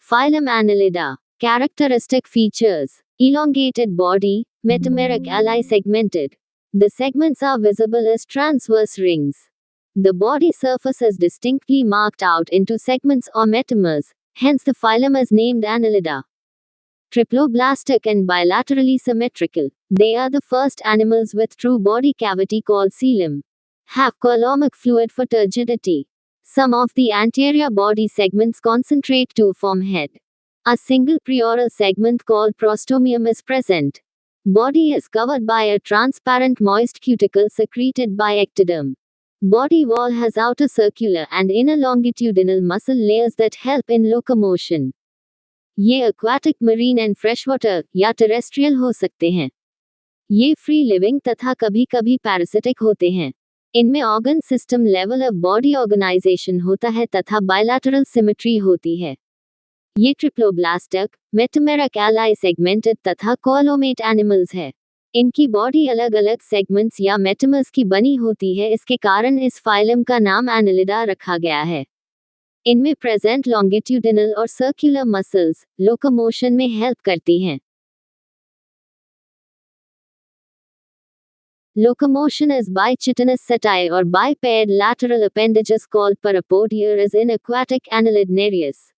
Phylum Annelida. Characteristic features: elongated body, metameric alli segmented. The segments are visible as transverse rings. The body surface is distinctly marked out into segments or metamers, hence the phylum is named Annelida. Triploblastic and bilaterally symmetrical. They are the first animals with true body cavity called coelom. Have coelomic fluid for turgidity. Some of the anterior body segments concentrate to form head. A single prioral segment called prostomium is present. Body is covered by a transparent moist cuticle secreted by ectoderm. Body wall has outer circular and inner longitudinal muscle layers that help in locomotion. ये aquatic, marine and freshwater या terrestrial हो सकते हैं. ये free living तथा कभी कभी parasitic होते हैं. इनमें organ system level of body organization होता है तथा bilateral symmetry होती है. ये ट्रिप्लोब्लास्टिक, मेटामेरिक एलाई सेगमेंटेड तथा कोलोमेट एनिमल्स है. इनकी बॉडी अलग अलग सेगमेंट्स या मेटामर्स की बनी होती है. इसके कारण इस फाइलम का नाम एनिलिडा रखा गया है. इनमें प्रेजेंट लॉन्गिट्यूडिनल और सर्कुलर मसल्स लोकोमोशन में हेल्प करती हैं. Locomotion is by chitinous setae or bipaired lateral appendages called parapodia is in aquatic annelid Nereus.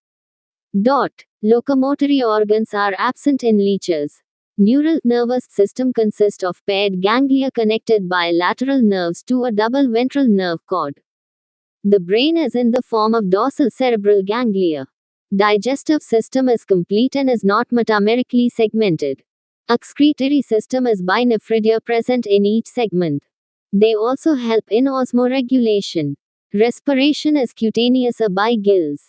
Locomotory organs are absent in leeches. Neural nervous system consists of paired ganglia connected by lateral nerves to a double ventral nerve cord. The brain is in the form of dorsal cerebral ganglia. Digestive system is complete and is not metamerically segmented. Excretory system is binephridia present in each segment. They also help in osmoregulation. Respiration is cutaneous or by gills.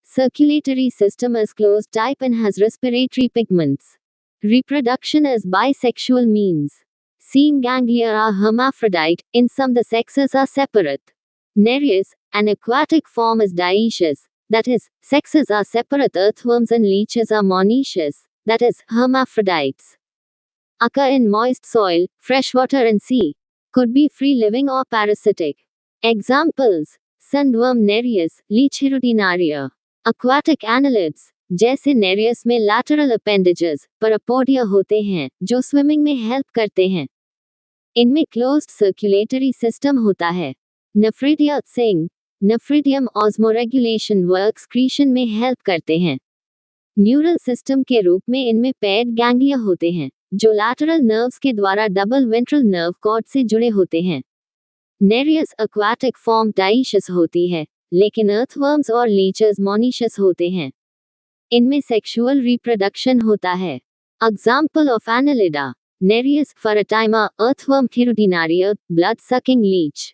Circulatory system is closed type and has respiratory pigments. Reproduction is by sexual means. Seeing ganglia are hermaphrodite, in some the sexes are separate. Nereus, an aquatic form, is dioecious, that is, sexes are separate. Earthworms and leeches are monoecious, that is, hermaphrodites. Occur in moist soil, freshwater and sea. Could be free-living or parasitic. Examples: sandworm Nereus, leech hirudinaria. Aquatic annelids, जैसे Nereus में lateral appendages, parapodia होते हैं, जो swimming में help करते हैं. इनमें closed circulatory system होता है. नेफ्रिडिया सिंग, नेफ्रिडियम osmoregulation व excretion में हेल्प करते हैं. न्यूरल सिस्टम के रूप में इनमें paired ganglia होते हैं, जो lateral nerves के द्वारा double ventral nerve cord से जुड़े होते हैं. नेरियस aquatic form dioecious होती है, लेकिन earthworms और leeches monoecious होते हैं. इनमें सेक्सुअल रिप्रोडक्शन होता है. Example of annelida: Nereis Pheretima, earthworm hirudinaria, blood-sucking leech.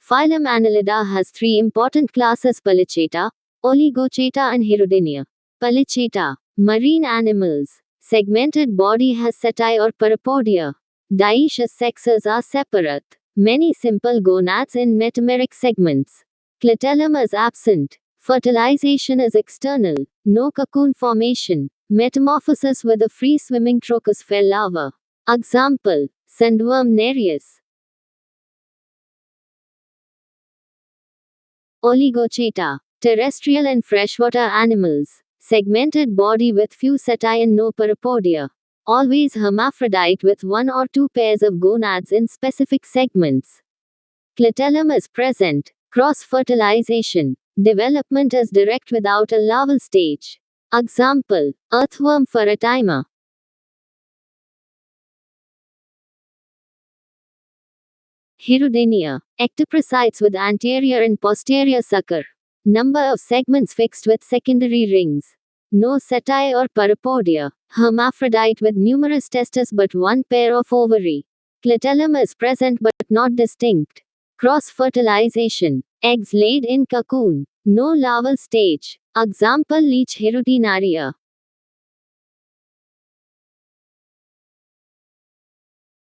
Phylum Annelida has three important classes: Polychaeta, Oligochaeta and Hirudinia. Polychaeta, marine animals. Segmented body has setae or parapodia. Dioecious sexes are separate. Many simple gonads in metameric segments. Clitellum is absent. Fertilization is external. No cocoon formation. Metamorphosis with a free-swimming trochosphere larva. Example: sandworm Nereus. Oligochaeta, terrestrial and freshwater animals. Segmented body with few setae and no parapodia. Always hermaphrodite with one or two pairs of gonads in specific segments. Clitellum is present. Cross-fertilization. Development is direct without a larval stage. Example: earthworm Faratima. Hirudinia. Ectoparasites with anterior and posterior sucker. Number of segments fixed with secondary rings. No setae or parapodia. Hermaphrodite with numerous testes but one pair of ovary. Clitellum is present but not distinct. Cross-fertilization. Eggs laid in cocoon. No larval stage. Example: leech hirudinaria.